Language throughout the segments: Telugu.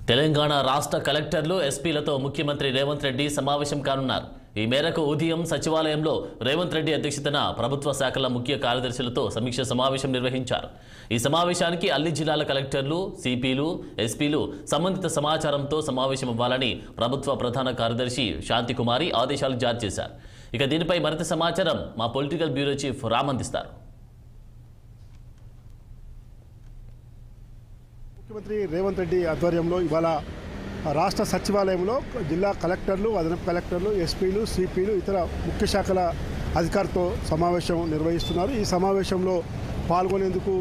తెలంగాణ రాష్ట్ర కలెక్టర్లు ఎస్పీలతో ముఖ్యమంత్రి రేవంత్ రెడ్డి సమావేశం కానున్నారు. ఈ మేరకు ఉదయం సచివాలయంలో రేవంత్ రెడ్డి అధ్యక్షతన ప్రభుత్వ శాఖల ముఖ్య కార్యదర్శులతో సమీక్ష సమావేశం నిర్వహించారు. ఈ సమావేశానికి అన్ని జిల్లాల కలెక్టర్లు, సిపిలు, ఎస్పీలు సంబంధిత సమాచారంతో సమావేశం అవ్వాలని ప్రభుత్వ ప్రధాన కార్యదర్శి శాంతికుమారి ఆదేశాలు జారీ చేశారు. ఇక దీనిపై మరింత సమాచారం మా పొలిటికల్ బ్యూరో చీఫ్ రామ్ అందిస్తారు. ముఖ్యమంత్రి రేవంత్ రెడ్డి ఆధ్వర్యంలో ఇవాళ రాష్ట్ర సచివాలయంలో జిల్లా కలెక్టర్లు, అదనపు కలెక్టర్లు, ఎస్పీలు, సిపిలు, ఇతర ముఖ్య శాఖల అధికారులతో సమావేశం నిర్వహిస్తున్నారు. ఈ సమావేశంలో పాల్గొనేందుకు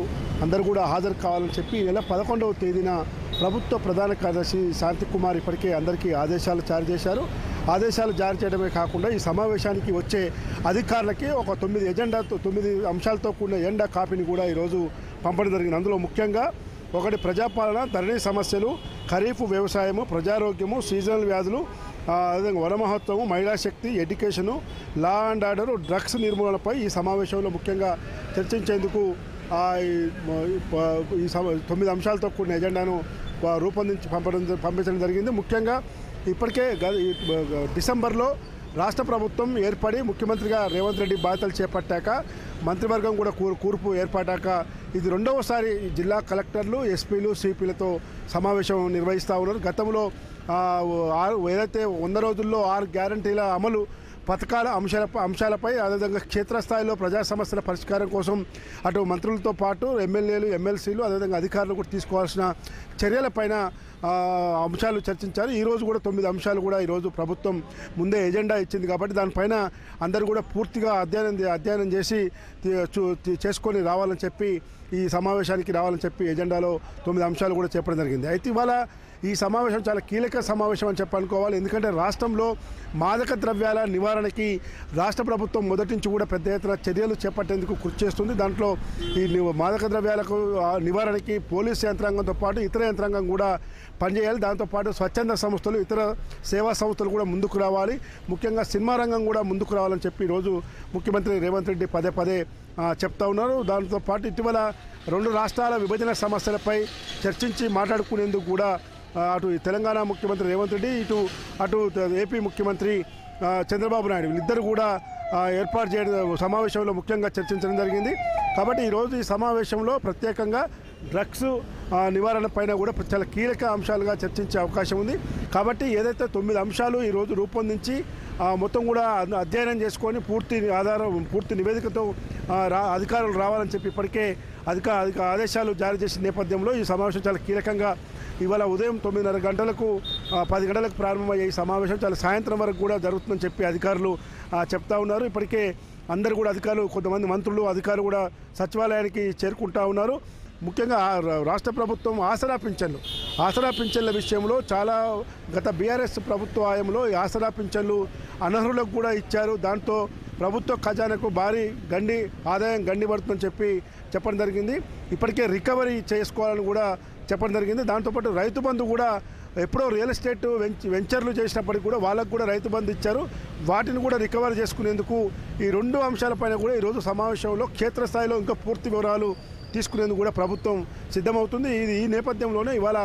అందరూ కూడా హాజరు కావాలని చెప్పి ఈ నెల 11వ తేదీన ప్రభుత్వ ప్రధాన కార్యదర్శి శాంతికుమార్ ఇప్పటికే అందరికీ ఆదేశాలు జారీ చేశారు. ఆదేశాలు జారీ చేయడమే కాకుండా ఈ సమావేశానికి వచ్చే అధికారులకి ఒక 9 అంశాలతో కూడిన ఎజెండా కాపీని కూడా ఈరోజు పంపడం జరిగింది. అందులో ముఖ్యంగా ఒకటి ప్రజాపాలన, ధరణి సమస్యలు, ఖరీఫ్ వ్యవసాయము, ప్రజారోగ్యము, సీజనల్ వ్యాధులు, అదేవిధంగా వన మహోత్సవం, మహిళా శక్తి, education, law and order, drugs నిర్మూలనపై ఈ సమావేశంలో ముఖ్యంగా చర్చించేందుకు ఈ 9 అంశాలతో కూడిన ఎజెండాను రూపొందించి పంపించడం జరిగింది. ముఖ్యంగా ఇప్పటికే డిసెంబర్లో రాష్ట్ర ప్రభుత్వం ఏర్పడి ముఖ్యమంత్రిగా రేవంత్ రెడ్డి బాధ్యతలు చేపట్టాక మంత్రివర్గం కూడా కూర్పు ఏర్పడ్డాక ఇది రెండవసారి జిల్లా కలెక్టర్లు, ఎస్పీలు, సిపిలతో సమావేశం నిర్వహిస్తూ ఉన్నారు. గతంలో ఏదైతే 100 రోజుల్లో 6 గ్యారంటీల అమలు పథకాల అంశాలపై అదేవిధంగా క్షేత్రస్థాయిలో ప్రజా సమస్యల పరిష్కారం కోసం అటు మంత్రులతో పాటు ఎమ్మెల్యేలు, ఎమ్మెల్సీలు, అదేవిధంగా అధికారులు కూడా తీసుకోవాల్సిన చర్యలపైన అంశాలు చర్చించారు. ఈరోజు కూడా 9 అంశాలు కూడా ఈరోజు ప్రభుత్వం ముందే ఎజెండా ఇచ్చింది కాబట్టి దానిపైన అందరూ కూడా పూర్తిగా అధ్యయనం చేసి చేసుకొని రావాలని చెప్పి ఈ సమావేశానికి రావాలని చెప్పి ఎజెండాలో 9 అంశాలు కూడా చెప్పడం జరిగింది. అయితే ఇవాళ ఈ సమావేశం చాలా కీలక సమావేశం అని చెప్పనుకోవాలి. ఎందుకంటే రాష్ట్రంలో మాదక ద్రవ్యాల నివారణకి రాష్ట్ర ప్రభుత్వం మొదటి నుంచి కూడా పెద్ద ఎత్తున చర్యలు చేపట్టేందుకు కృషి చేస్తుంది. దాంట్లో ఈ మాదక ద్రవ్యాలకు నివారణకి పోలీస్ యంత్రాంగంతో పాటు ఇతర యంత్రాంగం కూడా పనిచేయాలి. దాంతోపాటు స్వచ్ఛంద సంస్థలు, ఇతర సేవా సంస్థలు కూడా ముందుకు రావాలి. ముఖ్యంగా సినిమా రంగం కూడా ముందుకు రావాలని చెప్పి ఈరోజు ముఖ్యమంత్రి రేవంత్ రెడ్డి పదే చెప్తా ఉన్నారు. దాంతోపాటు ఇటీవల 2 రాష్ట్రాల విభజన సమస్యలపై చర్చించి మాట్లాడుకునేందుకు కూడా అటు తెలంగాణ ముఖ్యమంత్రి రేవంత్ రెడ్డి, అటు ఏపీ ముఖ్యమంత్రి చంద్రబాబు నాయుడు వీళ్ళిద్దరు కూడా ఏర్పాటు చేయడం సమావేశంలో ముఖ్యంగా చర్చించడం జరిగింది. కాబట్టి ఈరోజు ఈ సమావేశంలో ప్రత్యేకంగా డ్రగ్స్ నివారణ పైన కూడా చాలా కీలక అంశాలుగా చర్చించే అవకాశం ఉంది. కాబట్టి ఏదైతే 9 అంశాలు ఈరోజు రూపొందించి మొత్తం కూడా అధ్యయనం చేసుకొని పూర్తి నివేదికతో అధికారులు రావాలని చెప్పి ఇప్పటికే ఆదేశాలు జారీ చేసిన నేపథ్యంలో ఈ సమావేశం చాలా కీలకంగా ఇవాళ ఉదయం 9:30 గంటలకు 10 గంటలకు ప్రారంభమయ్యే ఈ సమావేశం చాలా సాయంత్రం వరకు కూడా జరుగుతుందని చెప్పి అధికారులు చెప్తా ఉన్నారు. ఇప్పటికే అందరు కూడా అధికారులు, కొంతమంది మంత్రులు, అధికారులు కూడా సచివాలయానికి చేరుకుంటా ఉన్నారు. ముఖ్యంగా రాష్ట్ర ప్రభుత్వం ఆసరా పింఛన్ల విషయంలో చాలా గత బీఆర్ఎస్ ప్రభుత్వ హయాంలో ఈ ఆసరా పింఛన్లు అనర్హులకు కూడా ఇచ్చారు. దాంతో ప్రభుత్వ ఖజానాకు భారీ ఆదాయం గండి పడుతుందని చెప్పడం జరిగింది. ఇప్పటికే రికవరీ చేసుకోవాలని కూడా చెప్పడం జరిగింది. దాంతోపాటు రైతు బంధు కూడా ఎప్పుడో రియల్ ఎస్టేట్ వెంచర్లు చేసినప్పటికీ కూడా వాళ్ళకు కూడా రైతు బంధు ఇచ్చారు. వాటిని కూడా రికవరీ చేసుకునేందుకు ఈ 2 అంశాలపైన కూడా ఈరోజు సమావేశంలో క్షేత్రస్థాయిలో ఇంకా పూర్తి వివరాలు తీసుకునేందుకు కూడా ప్రభుత్వం సిద్ధమవుతుంది. ఈ నేపథ్యంలోనే ఇవాళ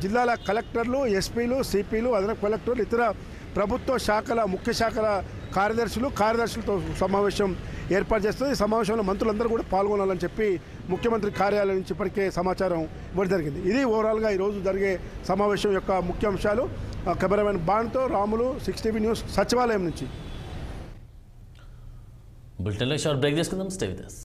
జిల్లాల కలెక్టర్లు, ఎస్పీలు, సిపిలు, అదనపు కలెక్టర్లు, ఇతర ప్రభుత్వ శాఖల ముఖ్య శాఖల కార్యదర్శులతో సమావేశం ఏర్పాటు చేస్తుంది. ఈ సమావేశంలో మంత్రులందరూ కూడా పాల్గొనాలని చెప్పి ముఖ్యమంత్రి కార్యాలయం నుంచి ఇప్పటికే సమాచారం ఇవ్వడం జరిగింది. ఇది ఓవరాల్గా ఈరోజు జరిగే సమావేశం యొక్క ముఖ్య అంశాలు. కెమెరామెన్ బాణ్తో రాములు, 6TV న్యూస్, సచివాలయం నుంచి. బులెటిన్లో షార్ట్ బ్రేక్ తీసుకుందాం. Stay with us.